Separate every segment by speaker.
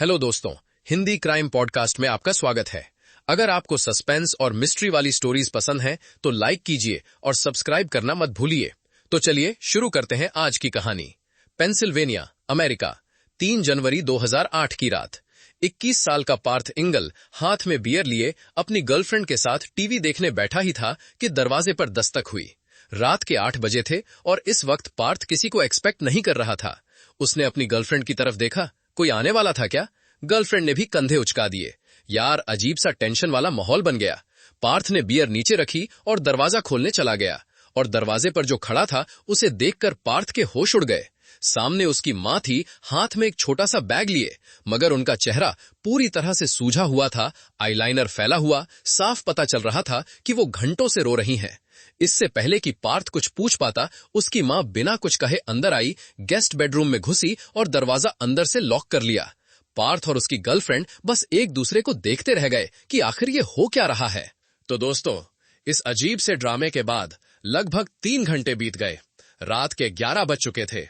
Speaker 1: Hello दोस्तों, Hindi crime podcast में आपका स्वागत है। अगर आपको सस्पेंस और मिस्ट्री वाली स्टोरीज पसंद हैं, तो लाइक कीजिए और सब्सक्राइब करना मत भूलिए। तो चलिए शुरू करते हैं आज की कहानी। पेंसिल्वेनिया, अमेरिका, 3 जनवरी 2008 की रात। 21 साल का पार्थ इंगल हाथ में बियर लिए अपनी गर्लफ्रेंड के साथ टीवी देखने बैठा ही था कि दरवाजे पर दस्तक हुई। रात के 8 बजे थे और इस वक्त पार्थ किसी को एक्सपेक्ट नहीं कर रहा था। उसने अपनी गर्लफ्रेंड की तरफ देखा। कोई आने वाला था क्या? गर्लफ्रेंड ने भी कंधे उचका दिए। यार, अजीब सा टेंशन वाला माहौल बन गया। पार्थ ने बियर नीचे रखी और दरवाजा खोलने चला गया, और दरवाजे पर जो खड़ा था उसे देखकर पार्थ के होश उड़ गए। सामने उसकी मां थी, हाथ में एक छोटा सा बैग लिए, मगर उनका चेहरा पूरी तरह से सूजा हुआ था। आईलाइनर फैला हुआ, साफ पता चल रहा था कि वो घंटों से रो रही हैं। इससे पहले कि पार्थ कुछ पूछ पाता, उसकी मां बिना कुछ कहे अंदर आई, गेस्ट बेडरूम में घुसी और दरवाजा अंदर से लॉक कर लिया। पार्थ और उसकी गर्लफ्रेंड बस एक दूसरे को देखते रह गए कि आखिर ये हो क्या रहा है। तो दोस्तों, इस अजीब से ड्रामे के बाद लगभग 3 घंटे बीत गए। रात के 11 बज चुके थे।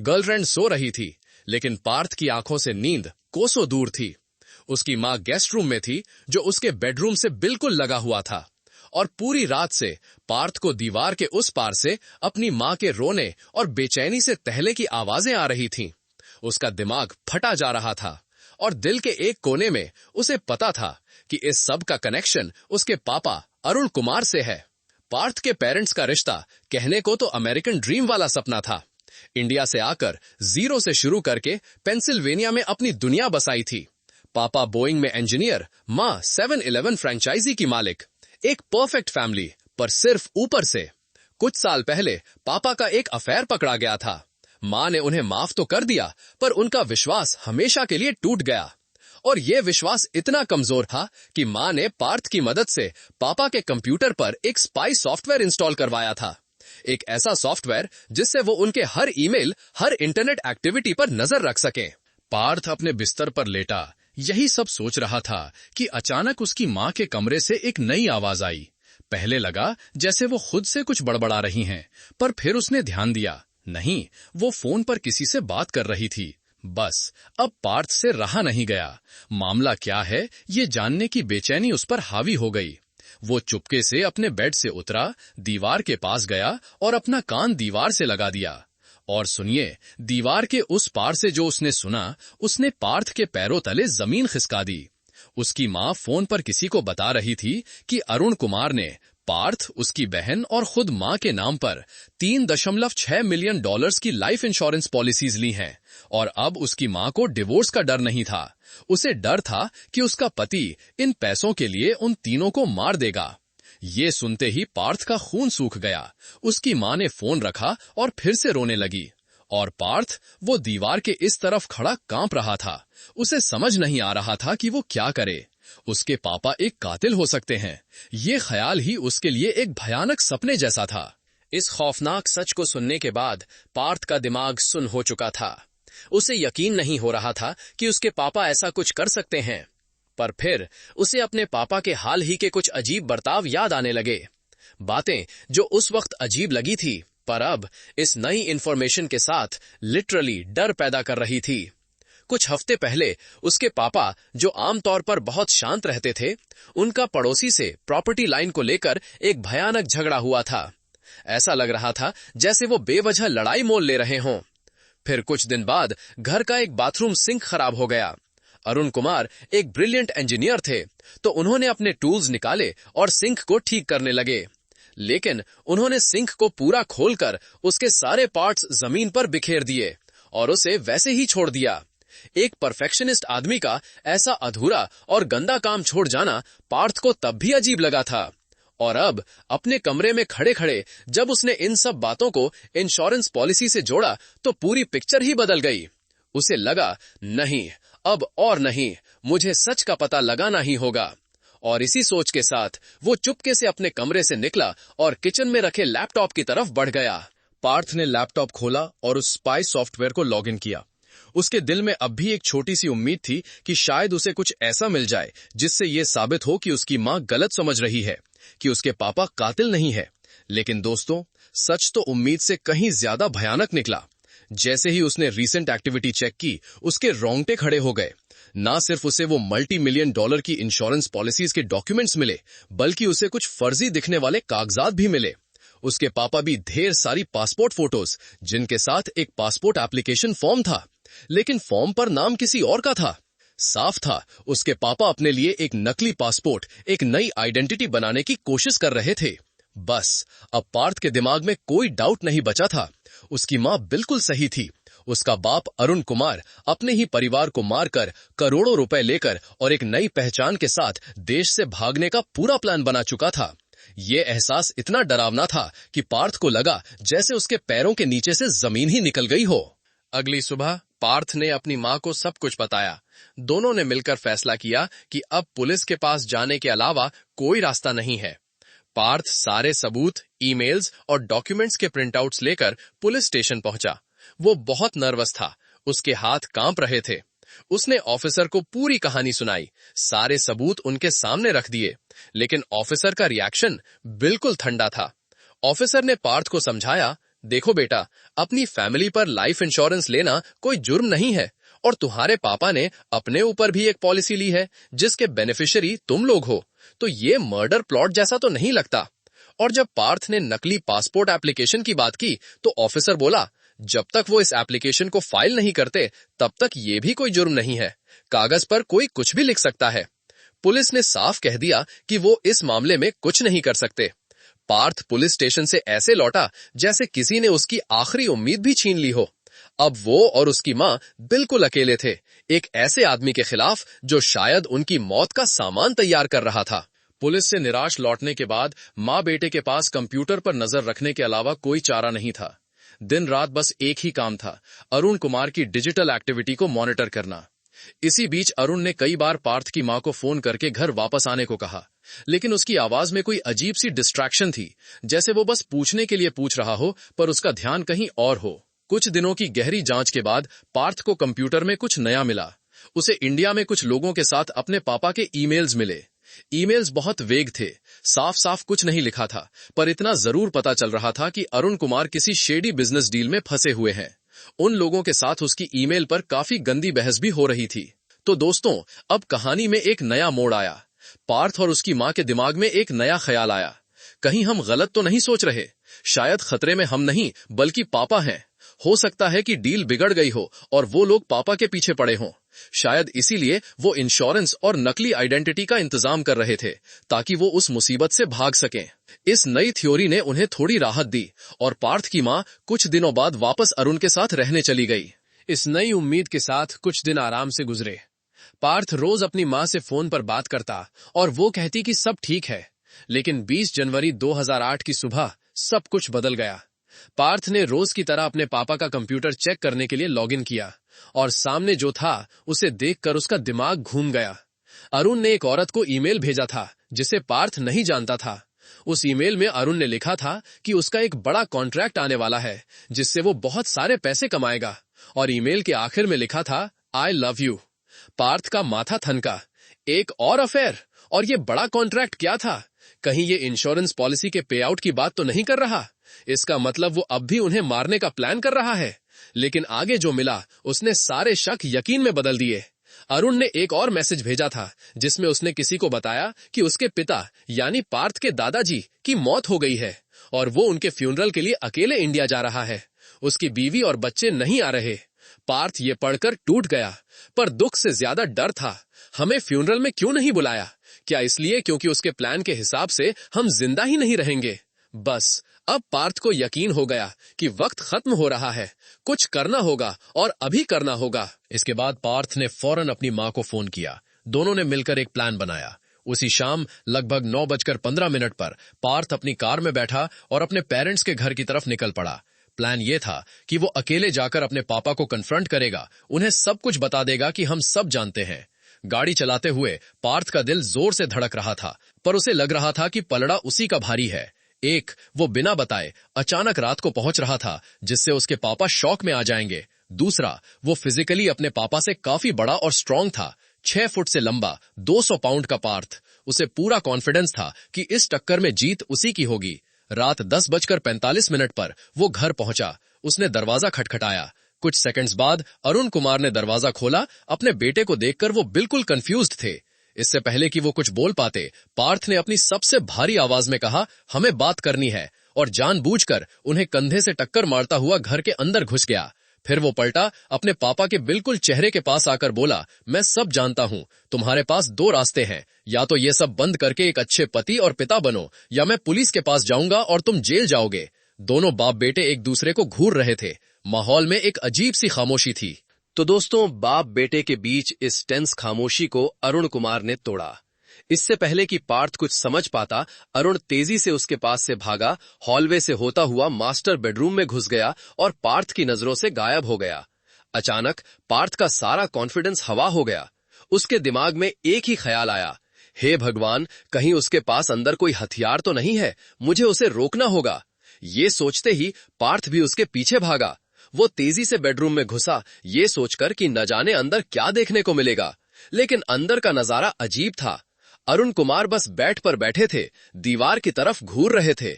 Speaker 1: गर्लफ्रेंड सो रही थी, लेकिन पार्थ की आंखों से नींद कोसों दूर थी। उसकी मां गेस्ट रूम में थी, जो उसके बेडरूम से बिल्कुल लगा हुआ था, और पूरी रात से पार्थ को दीवार के उस पार से अपनी मां के रोने और बेचैनी से टहलने की आवाजें आ रही थीं। उसका दिमाग फटा जा रहा था, और दिल के एक कोने में उसे पता था कि इस सब का कनेक्शन उसके पापा अरुण कुमार से है। पार्थ के पेरेंट्स का रिश्ता कहने को तो अमेरिकन ड्रीम वाला सपना था। इंडिया से आकर जीरो से शुरू करके पेंसिल्वेनिया में अपनी दुनिया बसाई थी। पापा बोइंग में इंजीनियर, मां 7-Eleven फ्रेंचाइजी की मालिक। एक परफेक्ट फैमिली, पर सिर्फ ऊपर से। कुछ साल पहले पापा का एक अफेयर पकड़ा गया था। मां ने उन्हें माफ तो कर दिया, पर उनका विश्वास हमेशा के लिए टूट गया। और यह विश्वास इतना कमजोर था कि मां ने पार्थ की मदद से पापा के कंप्यूटर पर एक स्पाई सॉफ्टवेयर इंस्टॉल करवाया था। एक ऐसा सॉफ्टवेयर जिससे वो उनके हर ईमेल, हर इंटरनेट एक्टिविटी पर नजर रख सके। पार्थ अपने बिस्तर पर लेटा यही सब सोच रहा था कि अचानक उसकी मां के कमरे से एक नई आवाज आई। पहले लगा जैसे वो खुद से कुछ बड़बड़ा रही हैं, पर फिर उसने ध्यान दिया, नहीं, वो फोन पर किसी से बात कर रही थी। बस अब पार्थ से रहा नहीं गया। मामला क्या है, ये जानने की बेचैनी उस पर हावी हो गई। वो चुपके से अपने बेड से उतरा, दीवार के पास गया और अपना कान दीवार से लगा दिया। और सुनिए, दीवार के उस पार से जो उसने सुना, उसने पार्थ के पैरों तले जमीन खिसका दी। उसकी मां फोन पर किसी को बता रही थी कि अरुण कुमार ने पार्थ, उसकी बहन और खुद मां के नाम पर $3.6 मिलियन की लाइफ इंश्योरेंस पॉलिसीज ली हैं, और अब उसकी मां को डिवोर्स का डर नहीं था। उसे डर था कि उसका पति इन पैसों के लिए उन तीनों को मार देगा। ये सुनते ही पार्थ का खून सूख गया। उसकी मां ने फोन रखा और फिर से रोने लगी, और पार्थ, वो दीवार के इस तरफ खड़ा कांप रहा था। उसे समझ नहीं आ रहा था कि वो क्या करे। उसके पापा एक कातिल हो सकते हैं, ये ख्याल ही उसके लिए एक भयानक सपने जैसा था। इस खौफनाक सच को सुनने के बाद पार्थ का दिमाग सुन्न हो चुका था। उसे यकीन नहीं हो रहा था कि उसके पापा ऐसा कुछ कर सकते हैं। पर फिर उसे अपने पापा के हाल ही के कुछ अजीब बर्ताव याद आने लगे। बातें जो उस वक्त अजीब लगी थी, पर अब इस नई इंफॉर्मेशन के साथ लिटरली डर पैदा कर रही थी। कुछ हफ्ते पहले उसके पापा, जो आमतौर पर बहुत शांत रहते थे, उनका पड़ोसी से प्रॉपर्टी लाइन को लेकर एक भयानक झगड़ा हुआ था। ऐसा लग रहा था जैसे वो बेवजह लड़ाई मोल ले रहे हों। फिर कुछ दिन बाद घर का एक बाथरूम सिंक खराब हो गया। अरुण कुमार एक ब्रिलियंट इंजीनियर थे, तो उन्होंने अपने टूल्स निकाले और सिंक को ठीक करने लगे। लेकिन उन्होंने सिंक को पूरा खोलकर उसके सारे पार्ट्स जमीन पर बिखेर दिए और उसे वैसे ही छोड़ दिया। एक परफेक्शनिस्ट आदमी का ऐसा अधूरा और गंदा काम छोड़ जाना पार्थ को तब भी अजीब लगा था। और अब अपने कमरे में खड़े खड़े जब उसने इन सब बातों को इंश्योरेंस पॉलिसी से जोड़ा, तो पूरी पिक्चर ही बदल गई। उसे लगा, नहीं, अब और नहीं, मुझे सच का पता लगाना ही होगा। और इसी सोच के साथ वो चुपके से अपने कमरे से निकला और किचन में रखे लैपटॉप की तरफ बढ़ गया। पार्थ ने लैपटॉप खोला और उस स्पाई सॉफ्टवेयर को लॉगिन किया। उसके दिल में अब भी एक छोटी सी उम्मीद थी कि शायद उसे कुछ ऐसा मिल जाए जिससे ये साबित हो कि उसकी मां गलत समझ रही है, कि उसके पापा कातिल नहीं है। लेकिन दोस्तों, सच तो उम्मीद से कहीं ज्यादा भयानक निकला। जैसे ही उसने रीसेंट एक्टिविटी चेक की, उसके रोंगटे खड़े हो गए। ना सिर्फ उसे वो $multi-million की इंश्योरेंस पॉलिसीज के डॉक्यूमेंट्स मिले, बल्कि उसे कुछ फर्जी दिखने वाले कागजात भी मिले। उसके पापा भी ढेर सारी पासपोर्ट फोटोज, जिनके साथ एक पासपोर्ट एप्लीकेशन फॉर्म था, लेकिन फॉर्म पर नाम किसी और का था। साफ था उसके पापा अपने लिए एक नकली पासपोर्ट, एक नई आइडेंटिटी बनाने की कोशिश कर रहे थे। बस अब पार्थ के दिमाग में कोई डाउट नहीं बचा था। उसकी मां बिल्कुल सही थी। उसका बाप अरुण कुमार अपने ही परिवार को मारकर करोड़ों रुपए लेकर और एक नई पहचान के साथ देश से भागने का पूरा प्लान बना चुका था। ये एहसास इतना डरावना था कि पार्थ को लगा जैसे उसके पैरों के नीचे से जमीन ही निकल गई हो। अगली सुबह पार्थ ने अपनी मां को सब कुछ बताया। दोनों ने मिलकर फैसला किया कि अब पुलिस के पास जाने के अलावा कोई रास्ता नहीं है। पार्थ सारे सबूत, ईमेल्स और डॉक्यूमेंट्स के प्रिंटआउट्स लेकर पुलिस स्टेशन पहुंचा। वो बहुत नर्वस था, उसके हाथ कांप रहे थे। उसने ऑफिसर को पूरी कहानी सुनाई, सारे सबूत उनके सामने रख दिए, लेकिन ऑफिसर का रिएक्शन बिल्कुल ठंडा था। ऑफिसर ने पार्थ को समझाया, देखो बेटा, अपनी फैमिली पर लाइफ इंश्योरेंस लेना कोई जुर्म नहीं है, और तुम्हारे पापा ने अपने ऊपर भी एक पॉलिसी ली है जिसके बेनिफिशियरी तुम लोग हो, तो ये मर्डर प्लॉट जैसा तो नहीं लगता। और जब पार्थ ने नकली पासपोर्ट एप्लीकेशन की बात की तो ऑफिसर बोला, जब तक वो इस एप्लीकेशन को फाइल नहीं करते तब तक ये भी कोई जुर्म नहीं है। कागज पर कोई कुछ भी लिख सकता है। पुलिस ने साफ कह दिया कि वो इस मामले में कुछ नहीं कर सकते। पार्थ पुलिस स्टेशन से ऐसे लौटा जैसे किसी ने उसकी आखिरी उम्मीद भी छीन ली हो। अब वो और उसकी मां बिल्कुल अकेले थे, एक ऐसे आदमी के खिलाफ जो शायद उनकी मौत का सामान तैयार कर रहा था। पुलिस से निराश लौटने के बाद मां बेटे के पास कंप्यूटर पर नजर रखने के अलावा कोई चारा नहीं था। दिन रात बस एक ही काम था, अरुण कुमार की डिजिटल एक्टिविटी को मॉनिटर करना। इसी बीच अरुण ने कई बार पार्थ की मां को फोन करके घर वापस आने को कहा, लेकिन उसकी आवाज में कोई अजीब सी डिस्ट्रैक्शन थी, जैसे वो बस पूछने के लिए पूछ रहा हो पर उसका ध्यान कहीं और हो। कुछ दिनों की गहरी जांच के बाद पार्थ को कंप्यूटर में कुछ नया मिला। उसे इंडिया में कुछ लोगों के साथ अपने पापा के ईमेल्स मिले। ईमेल्स बहुत वेग थे, साफ साफ कुछ नहीं लिखा था, पर इतना जरूर पता चल रहा था कि अरुण कुमार किसी शेडी बिजनेस डील में फंसे हुए हैं। उन लोगों के साथ उसकी ईमेल पर काफी गंदी बहस भी हो रही थी। तो दोस्तों, अब कहानी में एक नया मोड़ आया। पार्थ और उसकी मां के दिमाग में एक नया ख्याल आया, कहीं हम गलत तो नहीं सोच रहे? शायद खतरे में हम नहीं बल्कि पापा हैं। हो सकता है कि डील बिगड़ गई हो और वो लोग पापा के पीछे पड़े हों। शायद इसीलिए वो इंश्योरेंस और नकली आइडेंटिटी का इंतजाम कर रहे थे, ताकि वो उस मुसीबत से भाग सकें। इस नई थ्योरी ने उन्हें थोड़ी राहत दी और पार्थ की मां कुछ दिनों बाद वापस अरुण के साथ रहने चली गई। इस नई उम्मीद के साथ कुछ दिन आराम से गुजरे। पार्थ रोज अपनी मां से फोन पर बात करता और वो कहती कि सब ठीक है, लेकिन 20 जनवरी 2008 की सुबह सब कुछ बदल गया। पार्थ ने रोज की तरह अपने पापा का कंप्यूटर चेक करने के लिए लॉगिन किया और सामने जो था उसे देखकर उसका दिमाग घूम गया। अरुण ने एक औरत को ईमेल भेजा था जिसे पार्थ नहीं जानता था। उस ईमेल में अरुण ने लिखा था कि उसका एक बड़ा कॉन्ट्रैक्ट आने वाला है जिससे वो बहुत सारे पैसे कमाएगा, और ईमेल के आखिर में लिखा था आई लव यू। पार्थ का माथा थनका। एक और अफेयर, और ये बड़ा कॉन्ट्रैक्ट क्या था? कहीं ये इंश्योरेंस पॉलिसी के पे आउट की बात तो नहीं कर रहा? इसका मतलब वो अब भी उन्हें मारने का प्लान कर रहा है। लेकिन आगे जो मिला उसने सारे शक यकीन में बदल दिए। अरुण ने एक और मैसेज भेजा था जिसमें उसने किसी को बताया कि उसके पिता यानी पार्थ के दादाजी की मौत हो गई है और वो उनके फ्यूनरल के लिए अकेले इंडिया जा रहा है। उसकी बीवी और बच्चे नहीं आ रहे। पार्थ ये पढ़कर टूट गया, पर दुख से ज्यादा डर था। हमें फ्यूनरल में क्यों नहीं बुलाया? क्या इसलिए क्योंकि उसके प्लान के हिसाब से हम जिंदा ही नहीं रहेंगे? बस अब पार्थ को यकीन हो गया कि वक्त खत्म हो रहा है, कुछ करना होगा और अभी करना होगा। इसके बाद पार्थ ने फौरन अपनी मां को फोन किया। दोनों ने मिलकर एक प्लान बनाया। उसी शाम लगभग 9:15 पर पार्थ अपनी कार में बैठा और अपने पेरेंट्स के घर की तरफ निकल पड़ा। प्लान ये था कि वो अकेले जाकर अपने पापा को कन्फ्रंट करेगा, उन्हें सब कुछ बता देगा कि हम सब जानते हैं। गाड़ी चलाते हुए पार्थ का दिल जोर से धड़क रहा था, पर उसे लग रहा था कि पलड़ा उसी का भारी है। एक, वो बिना बताए अचानक रात को पहुंच रहा था जिससे उसके पापा शॉक में आ जाएंगे। दूसरा, वो फिजिकली अपने पापा से काफी बड़ा और स्ट्रांग था, 6 फुट से लंबा, 200 पाउंड का पार्थ। उसे पूरा कॉन्फिडेंस था कि इस टक्कर में जीत उसी की होगी। रात 10:45 पर वो घर पहुंचा। उसने दरवाजा खटखटाया। कुछ सेकंड्स बाद अरुण कुमार ने दरवाजा खोला। अपने बेटे को देखकर वो बिल्कुल कंफ्यूज्ड थे। इससे पहले कि वो कुछ बोल पाते, पार्थ ने अपनी सबसे भारी आवाज में कहा, हमें बात करनी है, और जानबूझकर उन्हें कंधे से टक्कर मारता हुआ घर के अंदर घुस गया। फिर वो पलटा, अपने पापा के बिल्कुल चेहरे के पास आकर बोला, मैं सब जानता हूँ, तुम्हारे पास दो रास्ते हैं, या तो ये सब बंद करके एक अच्छे पति और पिता बनो, या मैं पुलिस के पास जाऊंगा और तुम जेल जाओगे। दोनों बाप बेटे एक दूसरे को घूर रहे थे। माहौल में एक अजीब सी खामोशी थी। तो दोस्तों, बाप बेटे के बीच इस टेंस खामोशी को अरुण कुमार ने तोड़ा। इससे पहले कि पार्थ कुछ समझ पाता, अरुण तेजी से उसके पास से भागा, हॉलवे से होता हुआ मास्टर बेडरूम में घुस गया और पार्थ की नजरों से गायब हो गया। अचानक पार्थ का सारा कॉन्फिडेंस हवा हो गया। उसके दिमाग में एक ही ख्याल आया, हे भगवान, कहीं उसके पास अंदर कोई हथियार तो नहीं है, मुझे उसे रोकना होगा। ये सोचते ही पार्थ भी उसके पीछे भागा। वो तेजी से बेडरूम में घुसा, ये सोचकर कि न जाने अंदर क्या देखने को मिलेगा। लेकिन अंदर का नजारा अजीब था। अरुण कुमार बस बेड पर बैठे थे, दीवार की तरफ घूर रहे थे।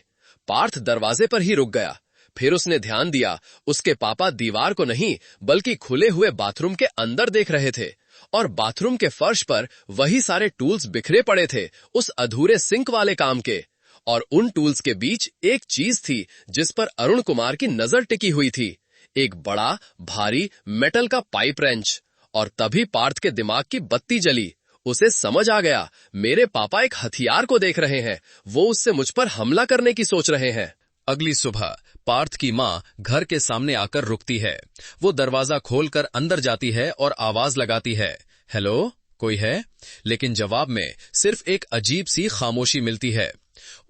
Speaker 1: पार्थ दरवाजे पर ही रुक गया। फिर उसने ध्यान दिया, उसके पापा दीवार को नहीं बल्कि खुले हुए बाथरूम के अंदर देख रहे थे, और बाथरूम के फर्श पर वही सारे टूल्स बिखरे पड़े थे, उस अधूरे सिंक वाले काम के। और उन टूल्स के बीच एक चीज थी जिस पर अरुण कुमार की नजर टिकी हुई थी, एक बड़ा भारी मेटल का पाइप रेंच। और तभी पार्थ के दिमाग की बत्ती जली। उसे समझ आ गया, मेरे पापा एक हथियार को देख रहे हैं, वो उससे मुझ पर हमला करने की सोच रहे हैं। अगली सुबह पार्थ की माँ घर के सामने आकर रुकती है। वो दरवाजा खोलकर अंदर जाती है और आवाज लगाती है, हेलो, कोई है? लेकिन जवाब में सिर्फ एक अजीब सी खामोशी मिलती है।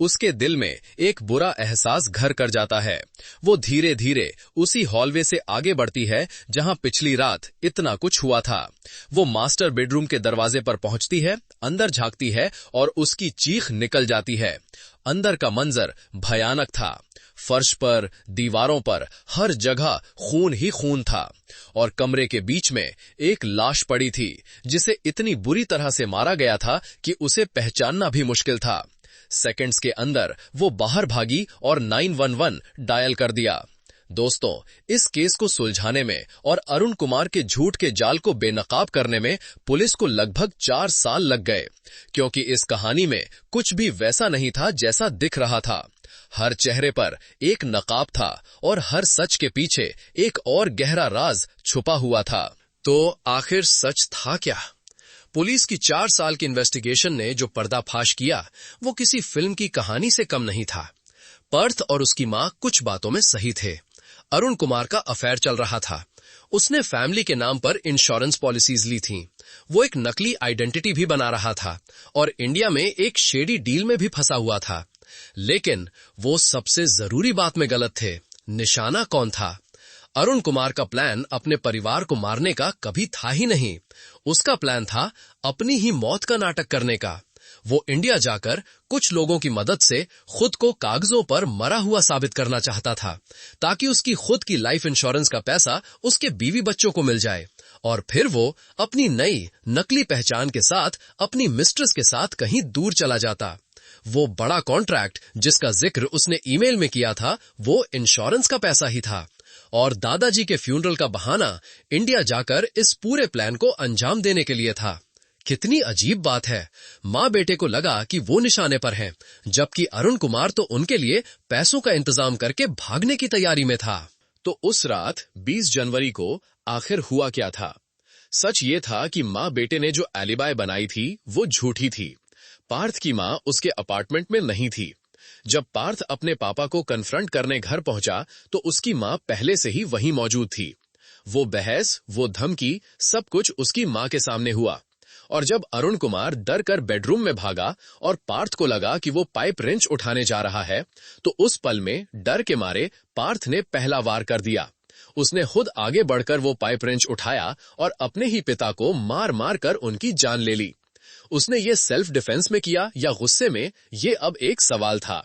Speaker 1: उसके दिल में एक बुरा एहसास घर कर जाता है। वो धीरे धीरे उसी हॉलवे से आगे बढ़ती है जहां पिछली रात इतना कुछ हुआ था। वो मास्टर बेडरूम के दरवाजे पर पहुंचती है, अंदर झांकती है और उसकी चीख निकल जाती है। अंदर का मंजर भयानक था। फर्श पर, दीवारों पर, हर जगह खून ही खून था, और कमरे के बीच में एक लाश पड़ी थी जिसे इतनी बुरी तरह से मारा गया था कि उसे पहचानना भी मुश्किल था। सेकंड्स के अंदर वो बाहर भागी और 911 डायल कर दिया। दोस्तों, इस केस को सुलझाने में और अरुण कुमार के झूठ के जाल को बेनकाब करने में पुलिस को लगभग 4 साल लग गए, क्योंकि इस कहानी में कुछ भी वैसा नहीं था जैसा दिख रहा था। हर चेहरे पर एक नकाब था और हर सच के पीछे एक और गहरा राज छुपा हुआ था। तो आखिर सच था क्या? पुलिस की 4 साल की इन्वेस्टिगेशन ने जो पर्दाफाश किया, वो किसी फिल्म की कहानी से कम नहीं था। पार्थ और उसकी मां कुछ बातों में सही थे। अरुण कुमार का अफेयर चल रहा था। उसने फैमिली के नाम पर इंश्योरेंस पॉलिसीज ली थीं। वो एक नकली आइडेंटिटी भी बना रहा था और इंडिया में एक शेडी डील में भी फंसा हुआ था। लेकिन वो सबसे जरूरी बात में गलत थे। निशाना कौन था? अरुण कुमार का प्लान अपने परिवार को मारने का कभी था ही नहीं। उसका प्लान था अपनी ही मौत का नाटक करने का। वो इंडिया जाकर कुछ लोगों की मदद से खुद को कागजों पर मरा हुआ साबित करना चाहता था, ताकि उसकी खुद की लाइफ इंश्योरेंस का पैसा उसके बीवी बच्चों को मिल जाए, और फिर वो अपनी नई नकली पहचान के साथ अपनी मिस्ट्रेस के साथ कहीं दूर चला जाता। वो बड़ा कॉन्ट्रैक्ट जिसका जिक्र उसने ईमेल में किया था, वो इंश्योरेंस का पैसा ही था, और दादाजी के फ्यूनरल का बहाना इंडिया जाकर इस पूरे प्लान को अंजाम देने के लिए था। कितनी अजीब बात है। माँ बेटे को लगा कि वो निशाने पर हैं, जबकि अरुण कुमार तो उनके लिए पैसों का इंतजाम करके भागने की तैयारी में था। तो उस रात 20 जनवरी को आखिर हुआ क्या था? सच ये था कि माँ बेटे ने जो एलिबाई बनाई थी वो झूठी थी। पार्थ की माँ उसके अपार्टमेंट में नहीं थी। जब पार्थ अपने पापा को कन्फ्रंट करने घर पहुंचा तो उसकी माँ पहले से ही वहीं मौजूद थी। वो बहस, वो धमकी, सब कुछ उसकी माँ के सामने हुआ। और जब अरुण कुमार डर कर बेडरूम में भागा और पार्थ को लगा कि वो पाइप रेंच उठाने जा रहा है, तो उस पल में डर के मारे पार्थ ने पहला वार कर दिया। उसने खुद आगे बढ़कर वो पाइप रेंच उठाया और अपने ही पिता को मार मार कर उनकी जान ले ली। उसने ये सेल्फ डिफेंस में किया या गुस्से में, ये अब एक सवाल था।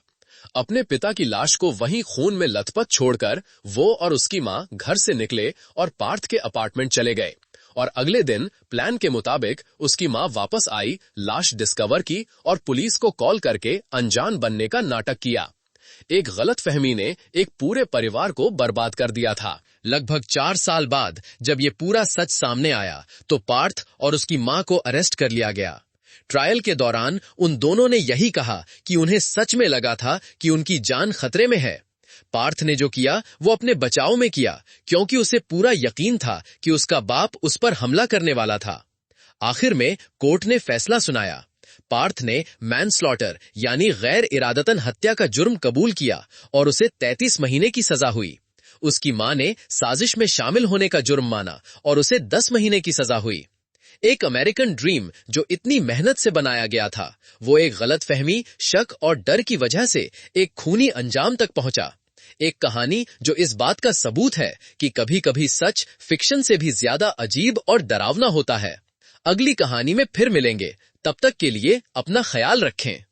Speaker 1: अपने पिता की लाश को वहीं खून में लथपथ छोड़कर वो और उसकी माँ घर से निकले और पार्थ के अपार्टमेंट चले गए। और अगले दिन प्लान के मुताबिक उसकी माँ वापस आई, लाश डिस्कवर की और पुलिस को कॉल करके अनजान बनने का नाटक किया। एक गलतफहमी ने एक पूरे परिवार को बर्बाद कर दिया था। लगभग 4 साल बाद जब ये पूरा सच सामने आया तो पार्थ और उसकी मां को अरेस्ट कर लिया गया। ट्रायल के दौरान उन दोनों ने यही कहा कि उन्हें सच में लगा था कि उनकी जान खतरे में है। पार्थ ने जो किया वो अपने बचाव में किया, क्योंकि उसे पूरा यकीन था कि उसका बाप उस पर हमला करने वाला था। आखिर में कोर्ट ने फैसला सुनाया। पार्थ ने मैनस्लॉटर यानी गैर इरादतन हत्या का जुर्म कबूल किया और उसे 33 महीने की सजा हुई। उसकी मां ने साजिश में शामिल होने का जुर्म माना और उसे 10 महीने की सजा हुई। एक अमेरिकन ड्रीम जो इतनी मेहनत से बनाया गया था, वो एक गलतफहमी, शक और डर की वजह से एक खूनी अंजाम तक पहुंचा। एक कहानी जो इस बात का सबूत है कि कभी-कभी सच फिक्शन से भी ज्यादा अजीब और डरावना होता है। अगली कहानी में फिर मिलेंगे, तब तक के लिए अपना ख्याल रखें।